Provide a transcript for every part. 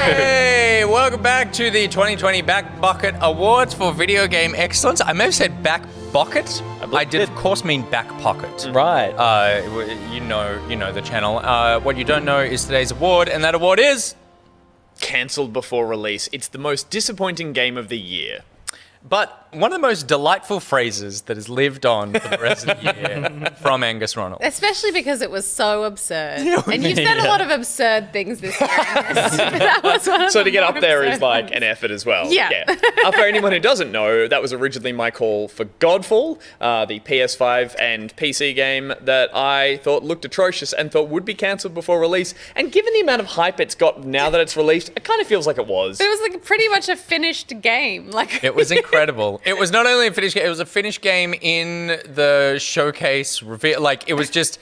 Hey, welcome back to the 2020 Back Bucket Awards for Video Game Excellence. I may have said back bucket. I did, of course, mean back pocket. Right. You know the channel. What you don't know is today's award, and that award is... Cancelled before release. It's the most disappointing game of the year. But one of the most delightful phrases that has lived on for the rest of the year from Angus Ronald. Especially because it was so absurd. And you've said a lot of absurd things this year. That was one of So the to get more up there is absurd like ones. an effort as well. Yeah. For anyone who doesn't know, that was originally my call for Godfall, the PS5 and PC game that I thought looked atrocious and thought would be cancelled before release. And given the amount of hype it's got now that it's released, it kind of feels like it was. But it was like pretty much a finished game. Like It was incredible. It was not only a finished game, it was a finished game in the showcase reveal. Like, it was just...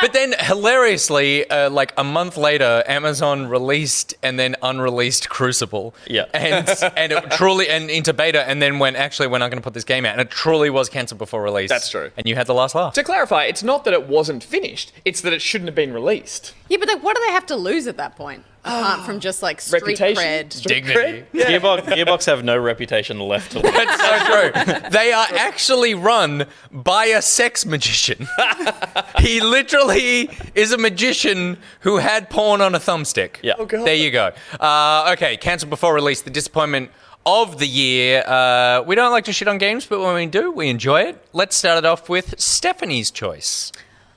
But then, hilariously, like a month later, Amazon released and then unreleased Crucible. Yeah. And it truly, and into beta, and then when I'm going to put this game out, and it truly was cancelled before release. That's true. And you had the last laugh. To clarify, it's not that it wasn't finished, it's that it shouldn't have been released. Yeah, but like, what do they have to lose at that point? Apart from just like street Reputation? cred. Dignity. Gearbox have no reputation left to lose. That's so true. They are actually run by a sex magician. He literally is a magician who had porn on a thumbstick. Yeah. Oh, God. There you go. Okay, cancelled before release. The disappointment of the year. We don't like to shit on games, but when we do, we enjoy it. Let's start it off with Stephanie's choice.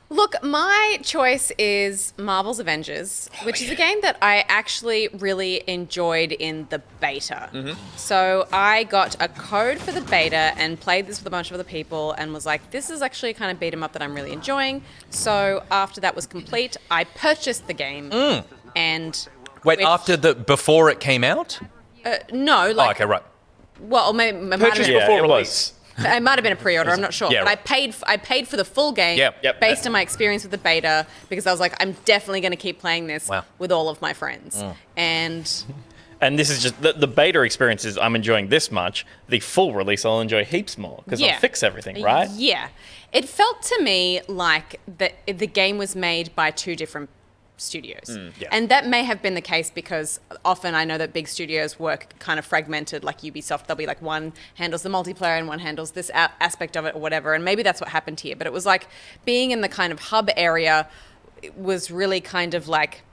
Look, my choice is Marvel's Avengers, which is a game that I actually really enjoyed in the beta. So I got a code for the beta and played this with a bunch of other people and was like, this is actually a kind of beat 'em up that I'm really enjoying. So after that was complete, I purchased the game and... Wait, which- before it came out? No, Oh, like... okay, right. Well, maybe it might have Purchased been- before it was. release. It might have been a pre-order. I'm not sure. Yeah, But right. I paid for the full game Yep. based on my experience with the beta because I was like, I'm definitely going to keep playing this Wow. with all of my friends. And And this is just the beta experience is I'm enjoying this much. The full release I'll enjoy heaps more because Yeah. I'll fix everything, right? yeah, it felt to me like the game was made by two different studios. yeah. And that may have been the case because often I know that big studios work kind of fragmented, like Ubisoft. There'll be like one handles the multiplayer and one handles this aspect of it or whatever. And maybe that's what happened here. But it was like being in the kind of hub area was really kind of like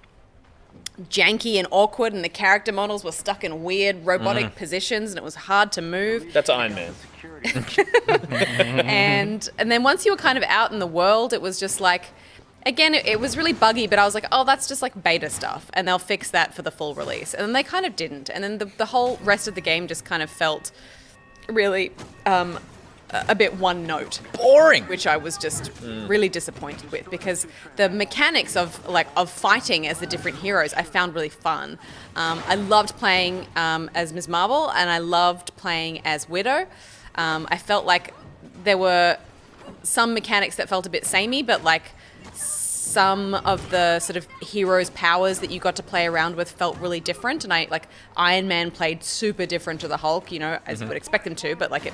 janky and awkward, and the character models were stuck in weird robotic positions and it was hard to move. That's Iron Man. and then once you were kind of out in the world, it was just like, again, it was really buggy, but I was like, oh, that's just like beta stuff, and they'll fix that for the full release. And then they kind of didn't. And then the whole rest of the game just kind of felt really a bit one note. Boring. Which I was just really disappointed with because the mechanics of fighting as the different heroes I found really fun. I loved playing as Ms. Marvel, and I loved playing as Widow. I felt like there were some mechanics that felt a bit samey, but like some of the sort of heroes' powers that you got to play around with felt really different. And Iron Man played super different to the Hulk, you know, as you would expect them to, but like it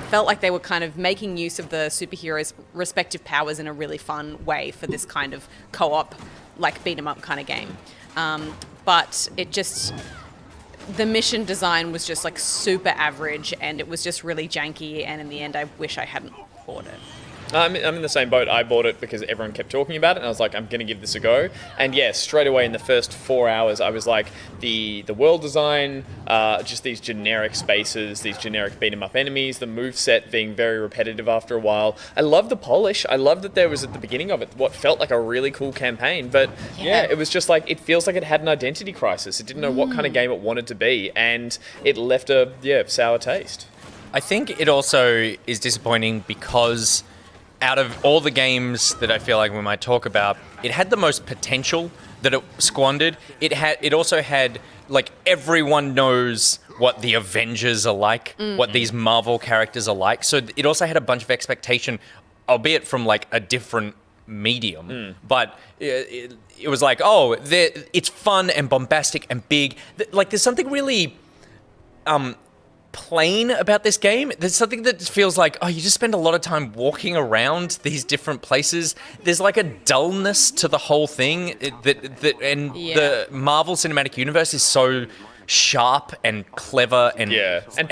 felt like they were kind of making use of the superheroes' respective powers in a really fun way for this kind of co-op, like beat 'em up kind of game. But it just, the mission design was just like super average, and it was just really janky, and in the end I wish I hadn't bought it. I'm in the same boat. I bought it because everyone kept talking about it, and I was like, I'm going to give this a go. And yeah, straight away in the first 4 hours, I was like, the world design, just these generic spaces, these generic beat-em-up enemies, the moveset being very repetitive after a while. I love the polish. I love that there was at the beginning of it what felt like a really cool campaign. But yeah, it was just like, it feels like it had an identity crisis. It didn't know what kind of game it wanted to be, and it left a sour taste. I think it also is disappointing because out of all the games that I feel like we might talk about, it had the most potential that it squandered. It also had, like, everyone knows what the Avengers are like, what these Marvel characters are like. So it also had a bunch of expectation, albeit from like a different medium. But it was like, oh, it's fun and bombastic and big. Like, there's something really plain about this game. There's something that feels like, oh, you just spend a lot of time walking around these different places. There's like a dullness to the whole thing the Marvel Cinematic Universe is so sharp and clever and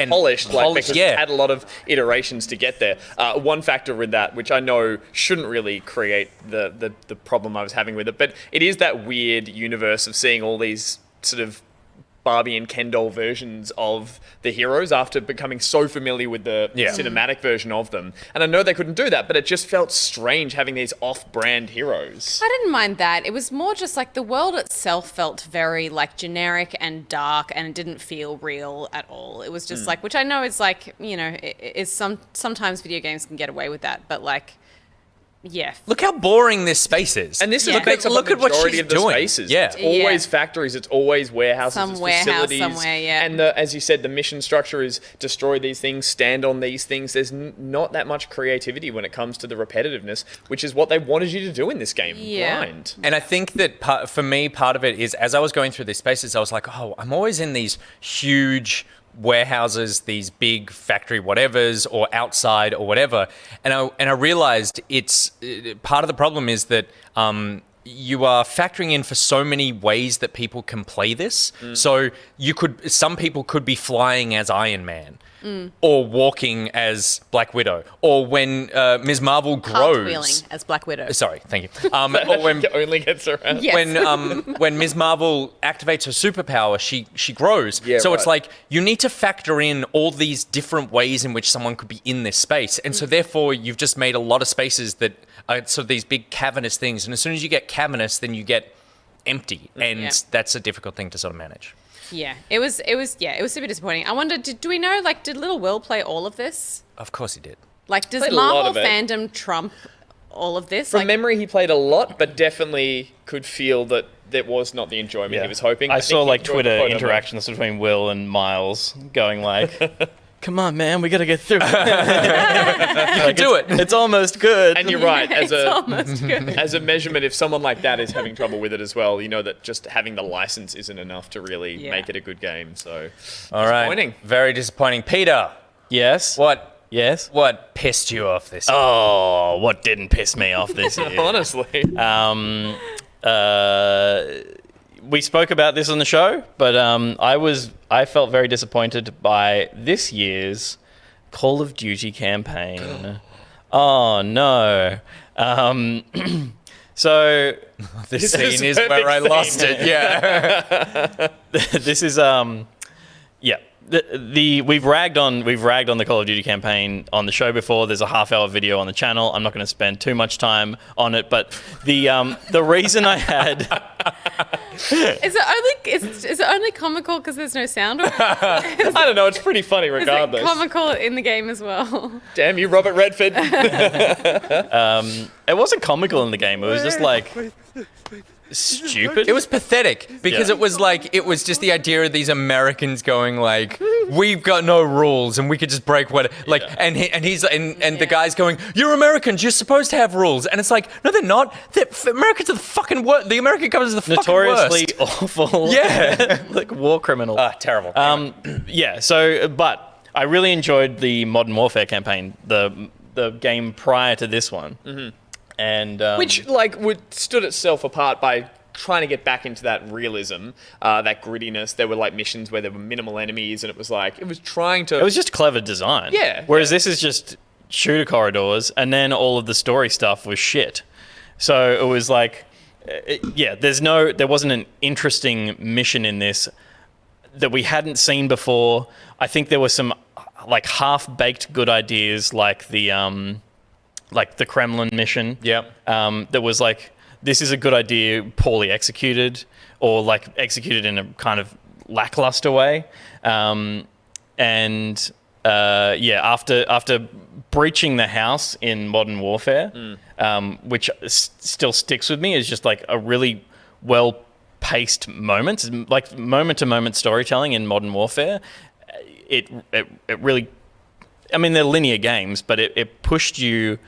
polished, because yeah. it had a lot of iterations to get there. One factor with that, which I know shouldn't really create the problem I was having with it, but it is that weird universe of seeing all these sort of Barbie and Ken doll versions of the heroes after becoming so familiar with the cinematic version of them. And I know they couldn't do that, but it just felt strange having these off-brand heroes. I didn't mind that. It was more just like the world itself felt very like generic and dark, and it didn't feel real at all. It was just like, which I know is like, you know, sometimes video games can get away with that, but like, yeah. Look how boring this space is. And this is Yeah. Look at what she's of the doing. spaces. Yeah. It's always Yeah. factories, it's always warehouses, Some it's warehouse facilities. somewhere, yeah. And as you said, the mission structure is destroy these things, stand on these things. There's not that much creativity when it comes to the repetitiveness, which is what they wanted you to do in this game. Yeah. Grind. And I think that for me, part of it is as I was going through these spaces, I was like, oh, I'm always in these huge warehouses, these big factory whatevers, or outside or whatever. And I realized it's part of the problem is that you are factoring in for so many ways that people can play this. So some people could be flying as Iron Man. Or walking as Black Widow, or when Ms. Marvel grows. Cartwheeling as Black Widow. Sorry, thank you. Or when Only gets around. Yes. when Ms. Marvel activates her superpower, she grows. Yeah, so right. it's like you need to factor in all these different ways in which someone could be in this space, and so therefore you've just made a lot of spaces that are sort of these big cavernous things. And as soon as you get cavernous, then you get empty, and that's a difficult thing to sort of manage. Yeah, it was super disappointing. I wonder, do we know, like, did Little Will play all of this? Of course he did. Like, does Played a lot Marvel of it. fandom trump all of this? From Like, memory, he played a lot, but definitely could feel that that was not the enjoyment he was hoping. I think saw he like enjoyed the Twitter photo interactions between Will and Miles going like, "Come on, man, we got to get through it. Do it. It's almost good." And you're right, it's almost good. as a measurement, if someone like that is having trouble with it as well, you know that just having the license isn't enough to really Yeah. make it a good game. So, All right. disappointing. Very disappointing. Peter, Yes. Yes. what pissed you off this? Oh, what didn't piss me off this year? Honestly, We spoke about this on the show, but I felt very disappointed by this year's Call of Duty campaign. Oh no. So This is scene is perfect where I scene. lost it. Yeah. this is yeah. We've ragged on the Call of Duty campaign on the show before. There's a half-hour video on the channel. I'm not going to spend too much time on it, but the reason I had Is it only comical because there's no sound? Or I don't know. It's pretty funny is regardless. it comical in the game as well? Damn you, Robert Redford. it wasn't comical in the game. It was just like stupid. It was pathetic because Yeah. it was just the idea of these Americans going like, we've got no rules and we could just break what like, and the guy's going, you're Americans, you're supposed to have rules, and it's like, no, they're not. Americans are the fucking worst. The American government is the notoriously fucking worst. awful. Yeah. like war criminal. Terrible. Yeah. So, but I really enjoyed the Modern Warfare campaign, the game prior to this one, and Which stood itself apart by trying to get back into that realism, that grittiness. There were like missions where there were minimal enemies, and it was trying to. it was just clever design. Yeah. Whereas this is just shooter corridors, and then all of the story stuff was shit. So it was like, there wasn't an interesting mission in this that we hadn't seen before. I think there were some like half-baked good ideas, like the Kremlin mission. Yep. That was like, this is a good idea, poorly executed, or like executed in a kind of lackluster way. After breaching the house in Modern Warfare, which still sticks with me, is just like a really well-paced moment, it's like moment-to-moment storytelling in Modern Warfare. It really, I mean, they're linear games, but it pushed you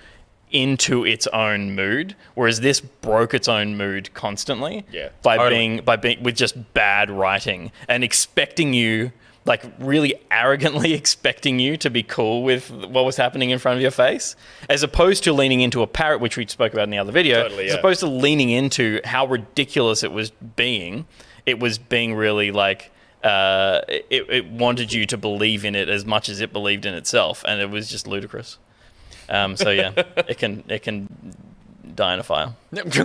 into its own mood, whereas this broke its own mood constantly Yeah, by totally. being with just bad writing and expecting you. like really arrogantly expecting you to be cool with what was happening in front of your face, as opposed to leaning into a parrot, which we spoke about in the other video. Totally, as yeah. opposed to leaning into how ridiculous it was being really like it wanted you to believe in it as much as it believed in itself, and it was just ludicrous. So yeah, it can die in a fire.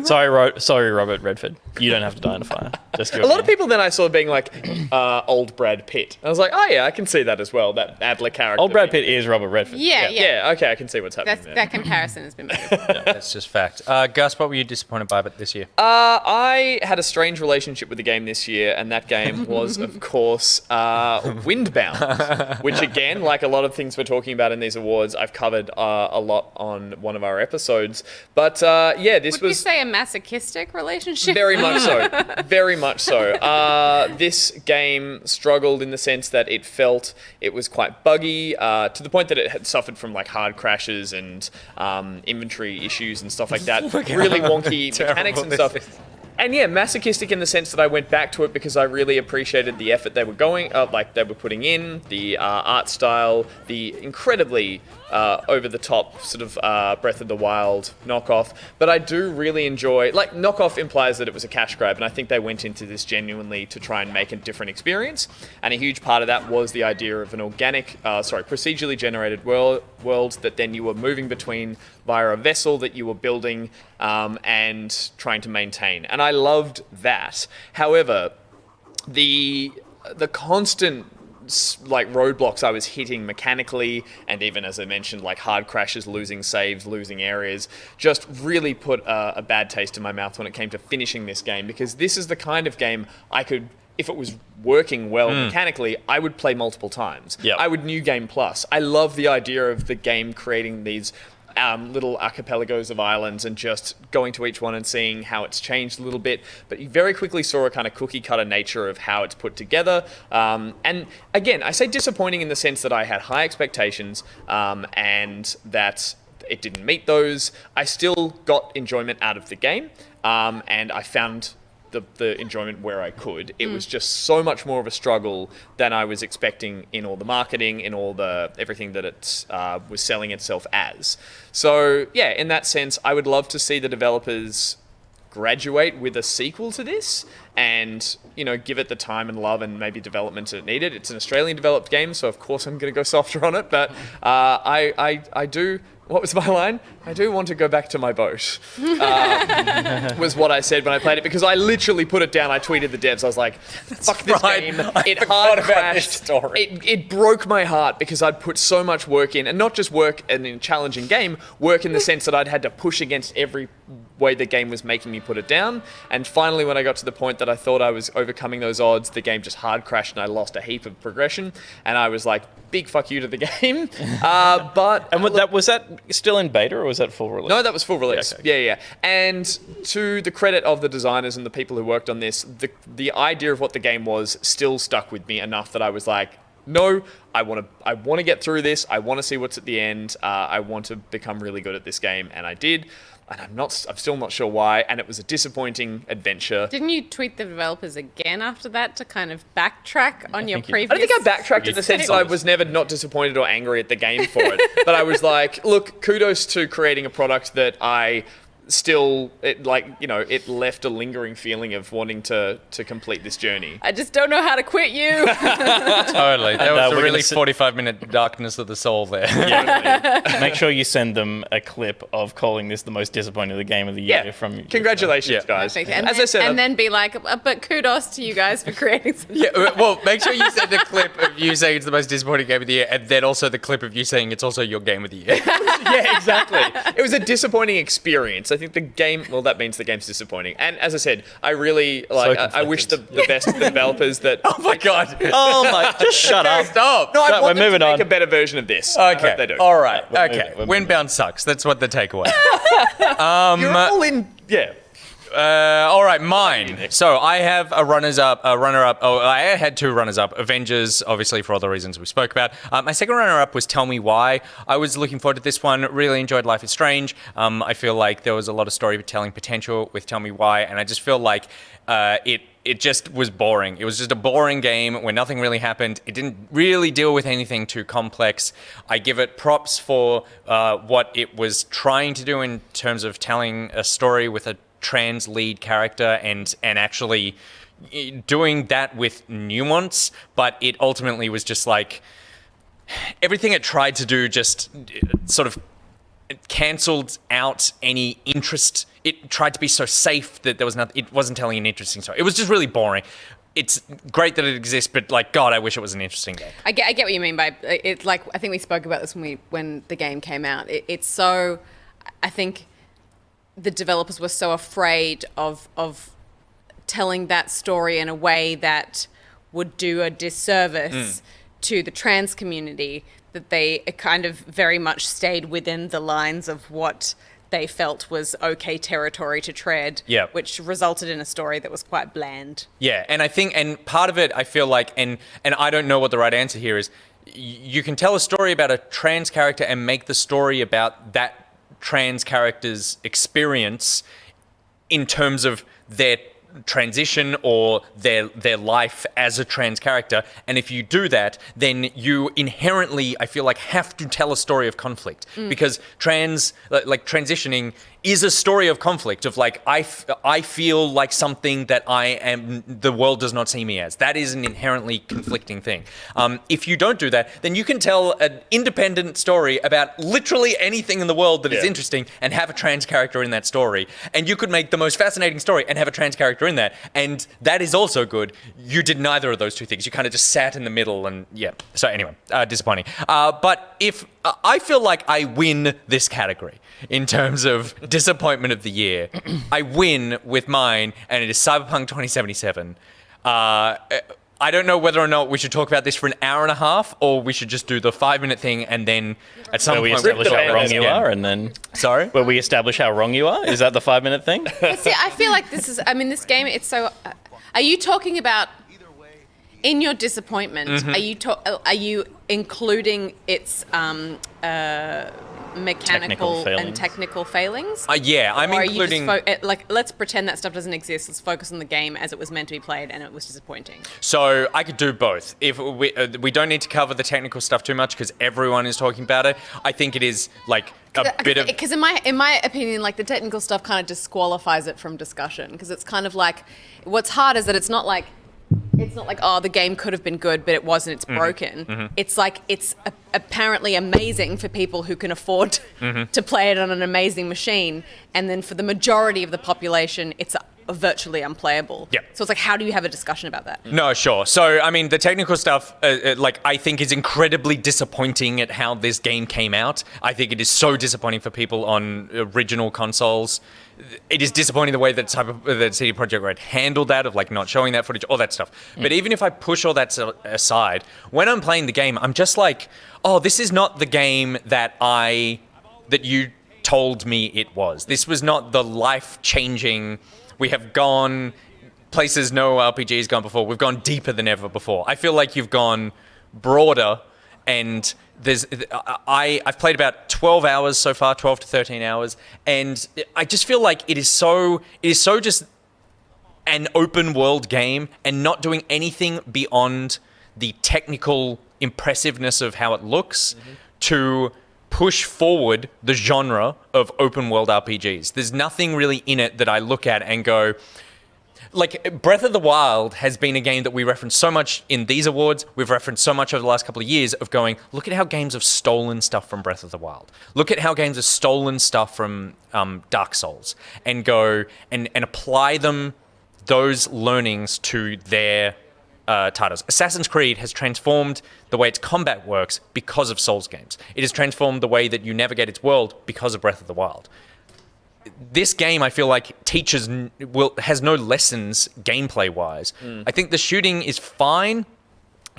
Sorry, Robert Redford. You don't have to die in a fire. Just A lot of people then I saw being like, old Brad Pitt. I was like, oh yeah, I can see that as well, that Adler character. Old Brad Pitt is Robert Redford. Yeah. Yeah, okay, I can see what's happening there. That comparison has been made. That's just fact. Gus, what were you disappointed by this year? I had a strange relationship with the game this year, and that game was, of course, Windbound, which again, like a lot of things we're talking about in these awards, I've covered a lot on one of our episodes. But yeah, this Would we was say a masochistic relationship? very much so. Very much so. This game struggled in the sense that it was quite buggy, to the point that it had suffered from like hard crashes and inventory issues and stuff like that. Really wonky mechanics and stuff. And yeah, masochistic in the sense that I went back to it because I really appreciated the effort they were putting in, the art style, the incredibly over-the-top sort of Breath of the Wild knockoff. But I do really enjoy, like, knockoff implies that it was a cash grab, and I think they went into this genuinely to try and make a different experience. And a huge part of that was the idea of an procedurally generated world that then you were moving between via a vessel that you were building and trying to maintain. And I loved that. However, the constant like roadblocks I was hitting mechanically, and even as I mentioned, like hard crashes, losing saves, losing areas, just really put a bad taste in my mouth when it came to finishing this game, because this is the kind of game I could, if it was working well mechanically, I would play multiple times. Yep. I would New Game Plus. I love the idea of the game creating these little archipelagos of islands and just going to each one and seeing how it's changed a little bit. But you very quickly saw a kind of cookie cutter nature of how it's put together. And again, I say disappointing in the sense that I had high expectations and that it didn't meet those. I still got enjoyment out of the game, and I found the enjoyment where I could. It was just so much more of a struggle than I was expecting in all the marketing, in all the everything that it was selling itself as. So yeah, in that sense, I would love to see the developers graduate with a sequel to this and, you know, give it the time and love and maybe development it needed. It's an Australian developed game, so of course I'm going to go softer on it, but I do. What was my line? I do want to go back to my boat, was what I said when I played it, because I literally put it down. I tweeted the devs. I was like, fuck this game. It hard crashed. It broke my heart because I'd put so much work in, and not just work in a challenging game, work in the sense that I'd had to push against every way the game was making me put it down. And finally, when I got to the point that I thought I was overcoming those odds, the game just hard crashed and I lost a heap of progression. And I was like, big fuck you to the game. Was that still in beta or was that full release? No, that was full release. Yeah, okay. Yeah. And to the credit of the designers and the people who worked on this, the idea of what the game was still stuck with me enough that I was like, no, I want to get through this. I want to see what's at the end. I want to become really good at this game, and I did. And I'm still not sure why. And it was a disappointing adventure. Didn't you tweet the developers again after that to kind of backtrack on your previous? I don't think I backtracked in the sense that I was never not disappointed or angry at the game for it. But I was like, look, kudos to creating a product that I still, it left a lingering feeling of wanting to complete this journey. I just don't know how to quit you. Totally. There was a we're really gonna 45-minute darkness of the soul there. Make sure you send them a clip of calling this the most disappointing of the game of the year. Yeah, congratulations, guys. Perfect. As I said, and then be like, but kudos to you guys for creating something. Yeah, well, make sure you send a clip of you saying it's the most disappointing game of the year, and then also the clip of you saying it's also your game of the year. yeah, exactly. It was a disappointing experience. I think the game, well, that means the game's disappointing. And as I said, I really, I wish the best of the developers that... Oh my God. Oh my, just shut up. Stop. No, I We're want them to moving make on. a better version of this. I Okay. hope they do. All right. We're Okay. moving on. Windbound sucks. That's what the takeaway. You're all in... Yeah. All right, mine. So I have a runner-up. Oh, I had 2 runners-up. Avengers, obviously, for all the reasons we spoke about. My second runner-up was Tell Me Why. I was looking forward to this one. Really enjoyed Life is Strange. I feel like there was a lot of storytelling potential with Tell Me Why, and I just feel like it just was boring. It was just a boring game where nothing really happened. It didn't really deal with anything too complex. I give it props for what it was trying to do in terms of telling a story with a trans lead character and actually doing that with nuance, but it ultimately was just like everything it tried to do just sort of cancelled out any interest. It tried to be so safe that there was nothing. It wasn't telling an interesting story. It was just really boring. It's great that it exists, but like, God, I wish it was an interesting game. I get what you mean by it. Like, I think we spoke about this when the game came out. It's so, I think the developers were so afraid of telling that story in a way that would do a disservice to the trans community that they kind of very much stayed within the lines of what they felt was okay territory to tread, which resulted in a story that was quite bland. Yeah, and I think, and part of it, I feel like, and I don't know what the right answer here is, you can tell a story about a trans character and make the story about that trans character's experience in terms of their transition or their life as a trans character. And if you do that, then you inherently, I feel like, have to tell a story of conflict because transitioning is a story of conflict of like, I feel like something that the world does not see me as. That is an inherently conflicting thing. If you don't do that, then you can tell an independent story about literally anything in the world that is interesting and have a trans character in that story. And you could make the most fascinating story and have a trans character in that. And that is also good. You did neither of those two things. You kind of just sat in the middle and So anyway, disappointing. But if I feel like I win this category in terms of disappointment of the year, I win with mine, and it is Cyberpunk 2077. I don't know whether or not we should talk about this for an hour and a half, or we should just do the 5-minute thing and then at some point we establish how wrong you are, and then sorry, where we establish how wrong you are. Is that the 5-minute thing? See, I feel like this is. I mean, this game. It's so. Are you talking about? In your disappointment, are you including its mechanical and technical failings? Yeah, I'm including. Let's pretend that stuff doesn't exist. Let's focus on the game as it was meant to be played, and it was disappointing. So I could do both. If we don't need to cover the technical stuff too much because everyone is talking about it. I think it is like a bit of because in my opinion, like the technical stuff kind of disqualifies it from discussion because it's kind of like what's hard is that it's not like. It's not like, oh, the game could have been good, but it wasn't, it's broken. It's like, it's apparently amazing for people who can afford to play it on an amazing machine. And then for the majority of the population, it's virtually unplayable. Yeah. So it's like, how do you have a discussion about that? No, sure. So, I mean, the technical stuff, I think is incredibly disappointing at how this game came out. I think it is so disappointing for people on original consoles. It is disappointing the way that CD Projekt Red handled that, of like not showing that footage, all that stuff. But even if I push all that aside, when I'm playing the game, I'm just like, oh, this is not the game that you told me it was. This was not the life-changing. We have gone places no RPG has gone before. We've gone deeper than ever before. I feel like you've gone broader, and I've played about 12 hours so far, 12 to 13 hours, and I just feel like it is so just an open world game and not doing anything beyond the technical impressiveness of how it looks to push forward the genre of open world RPGs. There's nothing really in it that I look at and go, like, Breath of the Wild has been a game that we reference so much in these awards. We've referenced so much over the last couple of years of going, look at how games have stolen stuff from Breath of the Wild. Look at how games have stolen stuff from Dark Souls and go and apply those learnings to their titles. Assassin's Creed has transformed the way its combat works because of Souls games. It has transformed the way that you navigate its world because of Breath of the Wild. This game, I feel like, has no lessons gameplay-wise. I think the shooting is fine.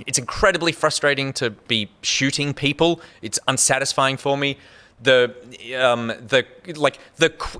It's incredibly frustrating to be shooting people. It's unsatisfying for me.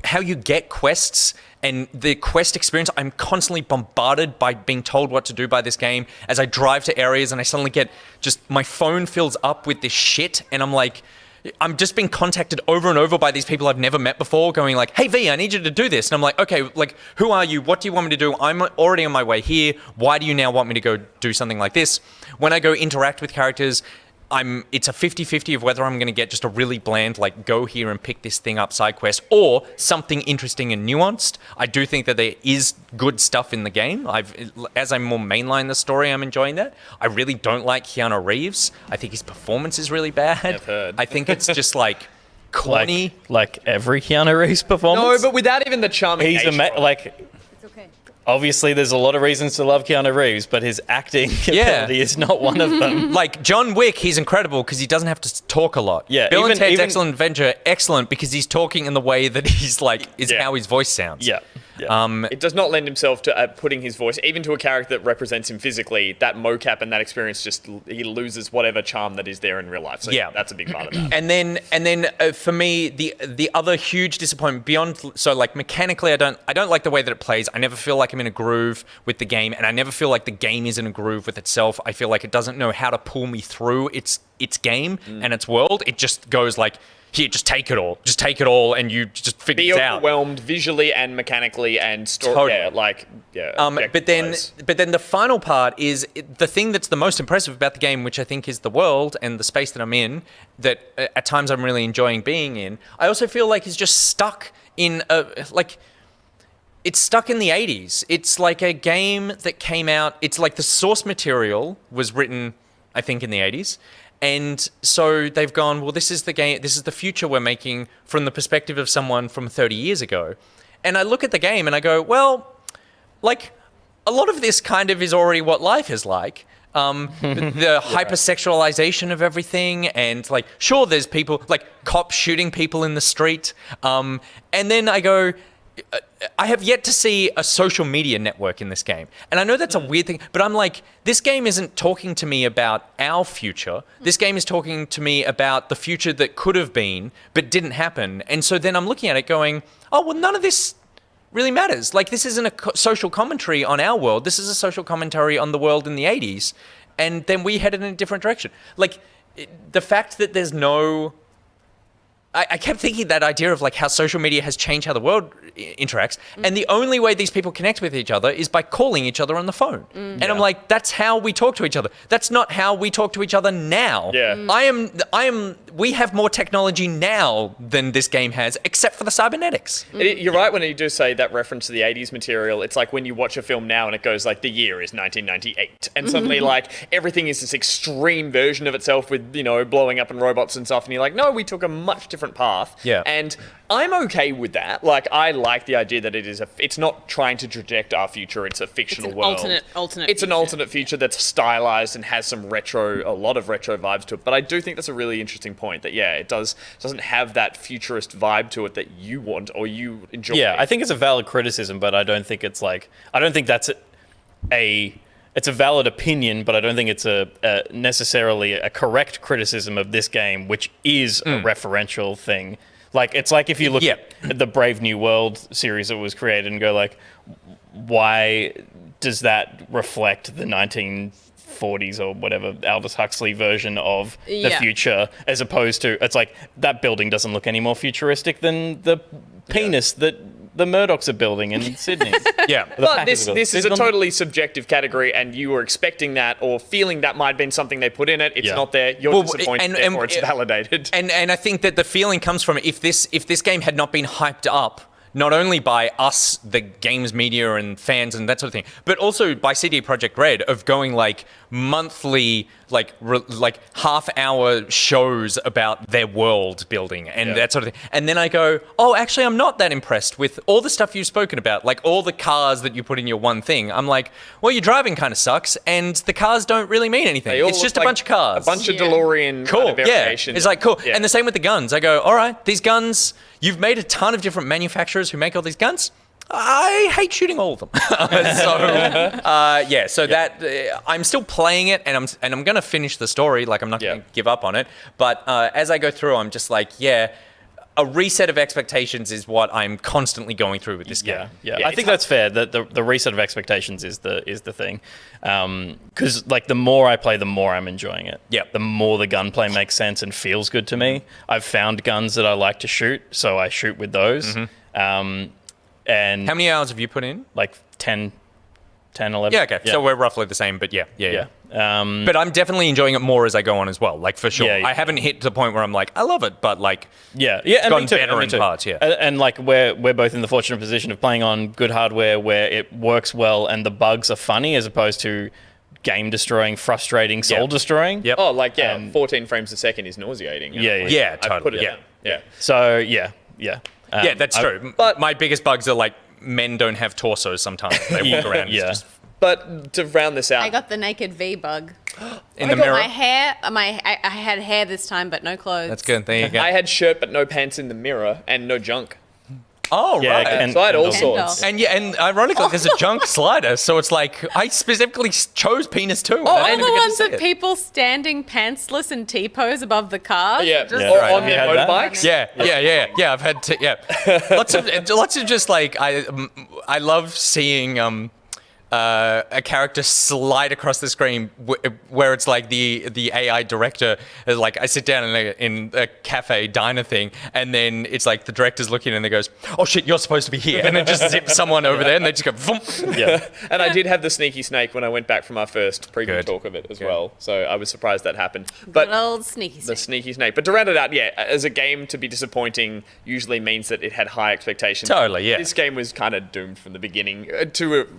how you get quests and the quest experience. I'm constantly bombarded by being told what to do by this game as I drive to areas, and I suddenly get just my phone fills up with this shit, and I'm just being contacted over and over by these people I've never met before, going like, "Hey V, I need you to do this," and I'm like, "Okay, like who are you? What do you want me to do? I'm already on my way here. Why do you now want me to go do something like this?" When I go interact with characters, it's a 50-50 of whether I'm going to get just a really bland, like, go here and pick this thing up side quest, or something interesting and nuanced. I do think that there is good stuff in the game. As I more mainline the story, I'm enjoying that. I really don't like Keanu Reeves. I think his performance is really bad. I've heard. I think it's just like corny. Like every Keanu Reeves performance. No, but without even the charming he's nature of it. like. It's okay. Obviously, there's a lot of reasons to love Keanu Reeves, but his acting ability is not one of them. Like John Wick, he's incredible because he doesn't have to talk a lot. Yeah, Bill and even- Ted's even- Excellent Adventure, excellent because he's talking in the way that he's like is Yeah. how his voice sounds. Yeah. It does not lend himself to putting his voice, even to a character that represents him physically. That mocap and that experience he loses whatever charm that is there in real life. So Yeah. that's a big part of that. And then for me, the other huge disappointment beyond, so like mechanically, I don't like the way that it plays. I never feel like I'm in a groove with the game, and I never feel like the game is in a groove with itself. I feel like it doesn't know how to pull me through its game and its world. It just goes like, here, just take it all, and you just figure Be it out. overwhelmed visually and mechanically and Totally. But then the final part is the thing that's the most impressive about the game, which I think is the world and the space that I'm in, that at times I'm really enjoying being in. I also feel like it's just stuck in it's stuck in the 80s. It's like a game that came out, it's like the source material was written, I think, in the 80s. And so they've gone, well, this is the game, this is the future we're making from the perspective of someone from 30 years ago. And I look at the game and I go, well, like, a lot of this kind of is already what life is like. The hypersexualization of everything, and like, sure, there's people, like cops shooting people in the street. And then I go, I have yet to see a social media network in this game. And I know that's a weird thing, but I'm like, this game isn't talking to me about our future. This game is talking to me about the future that could have been, but didn't happen. And so then I'm looking at it going, oh, well, none of this really matters. Like, this isn't a social commentary on our world. This is a social commentary on the world in the 80s. And then we headed in a different direction. Like, the fact that there's no... I kept thinking that idea of like how social media has changed how the world interacts, and the only way these people connect with each other is by calling each other on the phone. And I'm like, that's how we talk to each other. That's not how we talk to each other now. Yeah. We have more technology now than this game has, except for the cybernetics. You're right when you do say that reference to the 80s material. It's like when you watch a film now and it goes like, the year is 1998. And suddenly like everything is this extreme version of itself with, blowing up and robots and stuff. And you're like, no, we took a much different path. Yeah. And I'm okay with that. Like, I like the idea that it's not trying to project our future. It's a fictional an world. alternate It's an future. alternate future that's stylized and has some a lot of retro vibes to it. But I do think that's a really interesting point that, it doesn't have that futurist vibe to it that you want or you enjoy. Yeah, I think it's a valid criticism, but I don't think that's it's a valid opinion, but I don't think it's a necessarily a correct criticism of this game, which is a referential thing. Like, it's like if you look at the Brave New World series that was created and go like, why does that reflect the 1940s or whatever Aldous Huxley version of the future, as opposed to, it's like, that building doesn't look any more futuristic than the penis that the Murdochs are building in Sydney. Yeah. But this is a totally subjective category, and you were expecting that or feeling that might have been something they put in it. It's not there. You're disappointed, therefore it's validated. And I think that the feeling comes from if this game had not been hyped up, not only by us, the games media and fans and that sort of thing, but also by CD Projekt Red of going like monthly, like half-hour shows about their world building and that sort of thing. And then I go, oh, actually, I'm not that impressed with all the stuff you've spoken about, like all the cars that you put in your one thing. I'm like, well, your driving kind of sucks, and the cars don't really mean anything. They all It's look just a like bunch of cars. A bunch of DeLorean Cool, kind of variations. It's like, cool. Yeah. And the same with the guns. I go, all right, these guns, you've made a ton of different manufacturers who make all these guns. I hate shooting all of them. So that I'm still playing it, and I'm gonna finish the story. Like I'm not gonna give up on it. But as I go through, I'm just like, a reset of expectations is what I'm constantly going through with this game. I think that's fair. The reset of expectations is the thing, because like the more I play, the more I'm enjoying it. Yep. The more the gunplay makes sense and feels good to me. I've found guns that I like to shoot, so I shoot with those. And How many hours have you put in? like 10, 11. Yeah, okay. So we're roughly the same, but yeah. But But I'm definitely enjoying it more as I go on as well, like for sure. Yeah. I haven't hit the point where I'm like, I love it, but like, and gotten me too, better and me in too. parts, yeah. And like we're both in the fortunate position of playing on good hardware where it works well and the bugs are funny as opposed to game destroying, frustrating, soul destroying. Yep. Oh, like 14 frames a second is nauseating. Yeah, I put totally. it Yeah. down. Yeah. So yeah. That's true. But my biggest bugs are like men don't have torsos sometimes. They walk around. Yeah. It's just But to round this out, I got the naked V bug. in the I got mirror. my hair. I had hair this time, but no clothes. That's good. There you go. I had shirt but no pants in the mirror and no junk. Oh, Yeah, right. and- So I had all and- sorts. And ironically, there's a junk slider, so it's like I specifically chose penis too. and I All didn't the even get to ones see of it. people standing pantsless and T-pose above the car. Yeah, Just or right. on You their had that? motorbikes. Yeah. I've had lots of just like I love seeing a character slide across the screen where it's like the AI director is like I sit down in a cafe diner thing and then it's like the director's looking and they goes, oh shit, you're supposed to be here, and then just zip someone over there and they just go vroom. Yeah. And I did have the sneaky snake when I went back from our first preview Good. talk of it as Good. well. So I was surprised that happened. Good But old sneaky the snake. sneaky snake. But to round it out, as a game to be disappointing usually means that it had high expectations. Totally, yeah. This game was kind of doomed from the beginning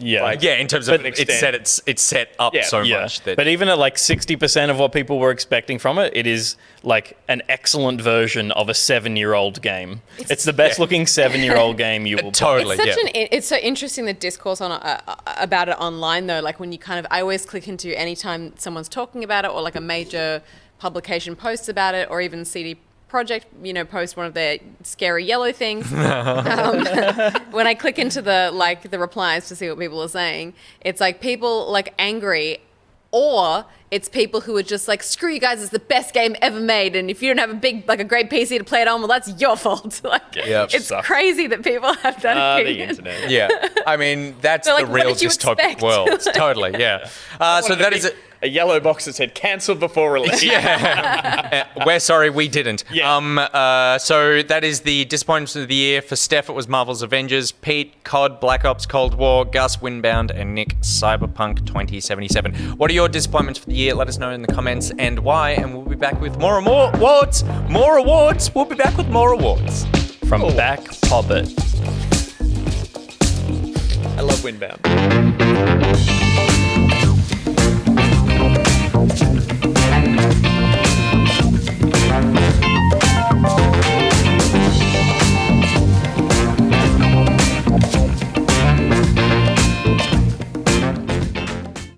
Yeah. In terms of an it's extent. set up Yeah. so Yeah, much that but even at like 60% of what people were expecting from it, it is like an excellent version of a 7-year-old game. It's the best looking 7-year-old game you will totally It's so interesting the discourse on about it online though. Like when you I always click into anytime someone's talking about it or like a major publication posts about it or even CD Project, post one of their scary yellow things. When I click into the replies to see what people are saying, it's like people like angry, or it's people who are just like, screw you guys, it's the best game ever made, and if you don't have a great PC to play it on, well, that's your fault. It's sucks. crazy that people have that the opinion. internet. Yeah, I mean that's They're like, the what real did you dystopic expect? world. Totally, yeah. So that is it. A yellow box that said cancelled before release. We're sorry we didn't. Yeah. So that is the disappointments of the year. For Steph, it was Marvel's Avengers. Pete, COD, Black Ops, Cold War, Gus, Windbound, and Nick, Cyberpunk 2077. What are your disappointments for the year? Let us know in the comments and why. And we'll be back with more awards. More awards. We'll be back with more awards. from Back Poppet. I love Windbound.